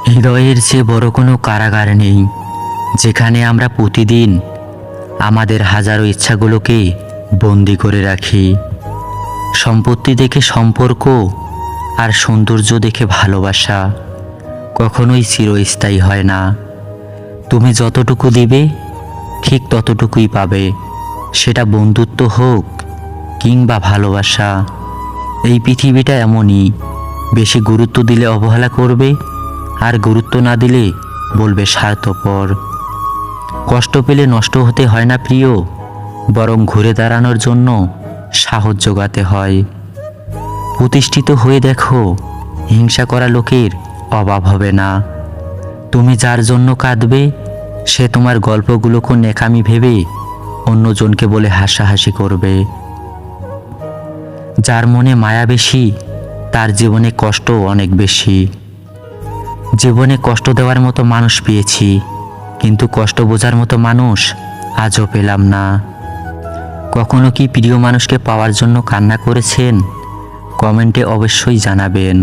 হৃদয়ের চেয়ে বড় কোনো কারাগার নেই, যেখানে আমরা প্রতিদিন আমাদের হাজারো ইচ্ছাগুলোকে বন্দি করে রাখি। সম্পত্তি দেখে সম্পর্ক আর সৌন্দর্য দেখে ভালোবাসা কখনোই চিরস্থায়ী হয় না। তুমি যতটুকু দিবে ঠিক ততটুকুই পাবে, সেটা বন্ধুত্ব হোক কিংবা ভালোবাসা। এই পৃথিবীটা এমনই, বেশি গুরুত্ব দিলে অবহেলা করবে, আর গুরুত্ব না দিলে বলবে স্বার্থপর। কষ্ট পেলে নষ্ট হতে হয় না প্রিয়, বরং ঘুরে দাঁড়ানোর জন্য সাহস জোগাতে হয়। প্রতিষ্ঠিত হয়ে দেখো, হিংসা করা লোকের অভাব হবে না। তুমি যার জন্য কাঁদবে, সে তোমার গল্পগুলোকে নেকামি ভেবে অন্যজনকে বলে হাসাহাসি করবে। যার মনে মায়া বেশি, তার জীবনে কষ্ট অনেক বেশি। জীবনে কষ্ট দেওয়ার মতো মানুষ পেয়েছি, কিন্তু কষ্ট বোঝার মতো মানুষ আজও পেলাম না। কখনো কি প্রিয় মানুষকে পাওয়ার জন্য কান্না করেছেন? কমেন্টে অবশ্যই জানাবেন।